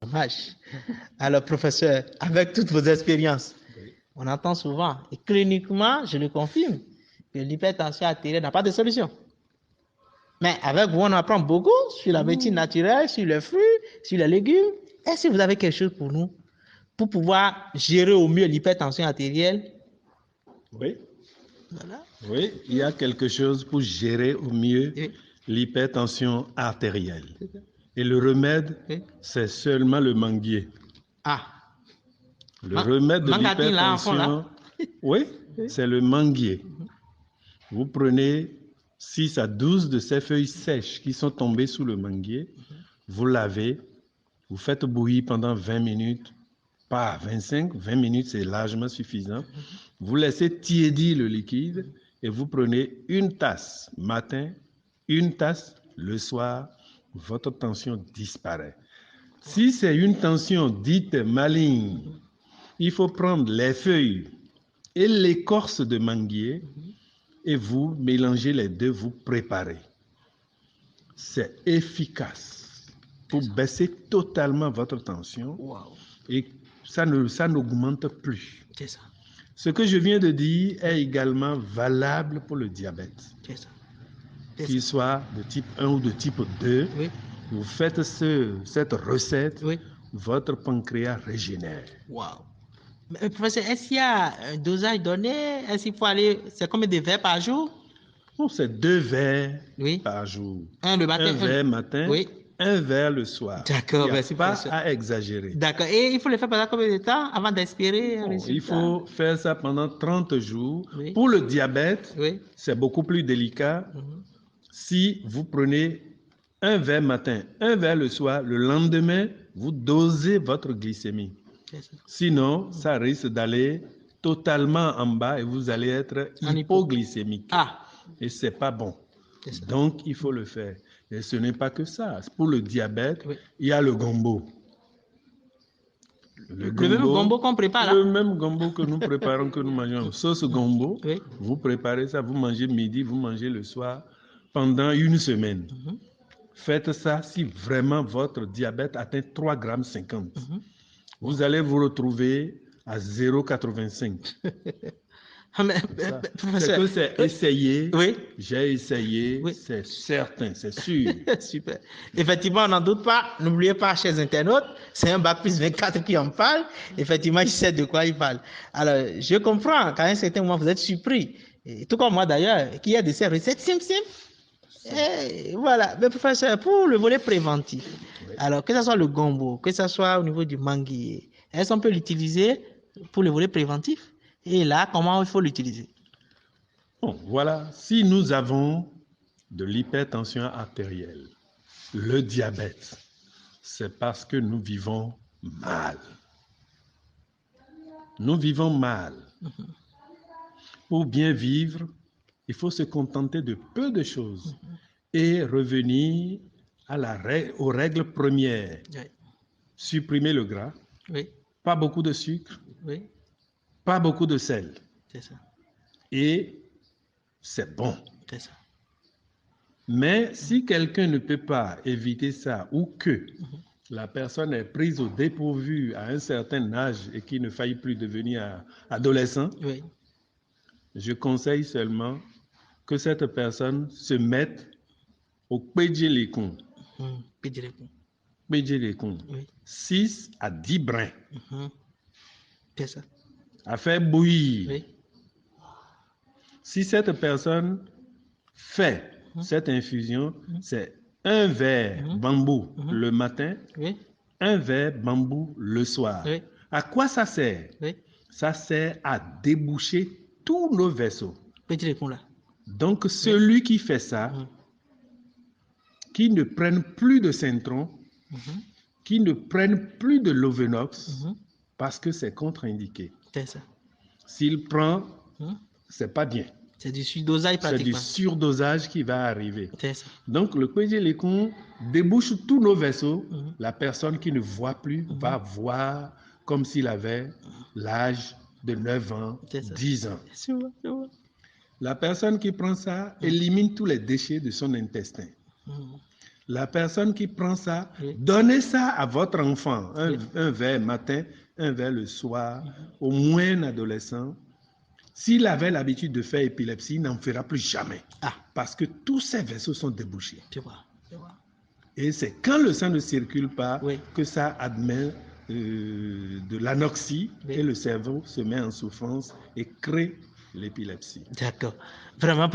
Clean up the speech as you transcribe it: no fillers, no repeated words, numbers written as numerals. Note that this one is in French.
Dommage. Alors, professeur, avec toutes vos expériences, Oui. on entend souvent, et cliniquement, je le confirme, que l'hypertension artérielle n'a pas de solution. Mais avec vous, on apprend beaucoup sur la médecine naturelle, sur les fruits, sur les légumes. Est-ce que vous avez quelque chose pour nous, pour pouvoir gérer au mieux l'hypertension artérielle? Oui. Voilà. Oui, il y a quelque chose pour gérer au mieux Oui. l'hypertension artérielle. Et le remède, Oui. c'est seulement le manguier. Ah, Le remède de mangatine là, en fond l'hypertension, là. oui, c'est le manguier. Vous prenez 6 à 12 de ces feuilles sèches qui sont tombées sous le manguier, vous lavez, vous faites bouillir pendant 20 minutes, pas 25, 20 minutes c'est largement suffisant. Vous laissez tiédir le liquide et vous prenez une tasse matin, une tasse le soir, votre tension disparaît. Si c'est une tension dite maligne, il faut prendre les feuilles et l'écorce de manguier et vous mélangez les deux, vous préparez. C'est efficace pour baisser totalement votre tension Wow. et ça n'augmente plus. C'est ça. Ce que je viens de dire est également valable pour le diabète. C'est ça. Qu'il soit de type 1 ou de type 2, Oui. vous faites cette recette, Oui. votre pancréas régénère. Wow. Mais, professeur, est-ce qu'il y a un dosage donné? Est-ce qu'il faut aller, c'est combien de verres par jour? Bon, c'est 2 verres Oui. par jour. Un le matin. Un verre matin, Oui. un verre le soir. D'accord, Il n'y a merci, pas professeur. à exagérer. D'accord. Et il faut le faire pendant combien de temps avant d'espérer un Bon, résultat? il faut faire ça pendant 30 jours. Oui. Pour le diabète, Oui. c'est beaucoup plus délicat. Si vous prenez un verre matin, un verre le soir, le lendemain, vous dosez votre glycémie. Sinon, ça risque d'aller totalement en bas et vous allez être hypoglycémique. Ah. Et c'est pas bon. Donc, il faut le faire. Et ce n'est pas que ça. Pour le diabète, Oui. il y a le gombo. Le même gombo qu'on prépare là? Le même gombo que nous préparons, que nous mangeons. Sauce gombo, Oui. vous préparez ça, vous mangez midi, vous mangez le soir pendant une semaine. Faites ça si vraiment votre diabète atteint 3,50 g. Vous allez vous retrouver à 0,85. C'est que c'est essayé. Oui. J'ai essayé. Oui. C'est certain, c'est sûr. Super. Effectivement, on n'en doute pas. N'oubliez pas, chers internautes, c'est un bac plus 24 qui en parle. Effectivement, il sait de quoi il parle. Alors, je comprends qu'à un certain moment, vous êtes surpris, et tout comme moi d'ailleurs, qu'il y a de ces recettes simples. Et voilà. Mais professeur, pour le volet préventif, oui. Alors que ce soit le gombo, que ce soit au niveau du manguier, est-ce qu'on peut l'utiliser pour le volet préventif? Et là, comment il faut l'utiliser? Bon, voilà. Si nous avons de l'hypertension artérielle, le diabète, c'est parce que nous vivons mal. Nous vivons mal. Pour bien vivre, il faut se contenter de peu de choses et revenir aux règles premières. Oui. Supprimer le gras, oui. Pas beaucoup de sucre, oui. Pas beaucoup de sel. C'est ça. Et c'est bon. C'est ça. Mais si quelqu'un ne peut pas éviter ça ou que la personne est prise au dépourvu à un certain âge et qu'il ne faille plus devenir adolescent, oui. Je conseille seulement que cette personne se mette au pédjelécon. Pédjelécon. Oui. 6 à 10 brins. C'est ça. À faire bouillir. Oui. Si cette personne fait cette infusion, c'est un verre bambou le matin, oui. Un verre bambou le soir. Oui. À quoi ça sert? Oui. Ça sert à déboucher tous nos vaisseaux. Donc, celui qui fait ça, qui ne prenne plus de Centron, qui ne prenne plus de Lovenox, parce que c'est contre-indiqué. C'est ça. S'il prend, c'est pas bien. C'est du surdosage pratiquement. C'est du surdosage qui va arriver. C'est ça. Donc, le pédjelécon débouche tous nos vaisseaux. La personne qui ne voit plus va voir comme s'il avait l'âge de 9 ans, 10 ans. C'est vrai. La personne qui prend ça élimine tous les déchets de son intestin. La personne qui prend ça, Oui. donnez ça à votre enfant, un verre matin, un verre le soir, au moins un adolescent. S'il avait l'habitude de faire épilepsie, il n'en fera plus jamais. Ah. Parce que tous ces vaisseaux sont débouchés. Tu vois, tu vois. Et c'est quand le sang ne circule pas Oui. que ça admet de l'anoxie Oui. et le cerveau se met en souffrance et crée l'épilepsie. D'accord. Vraiment,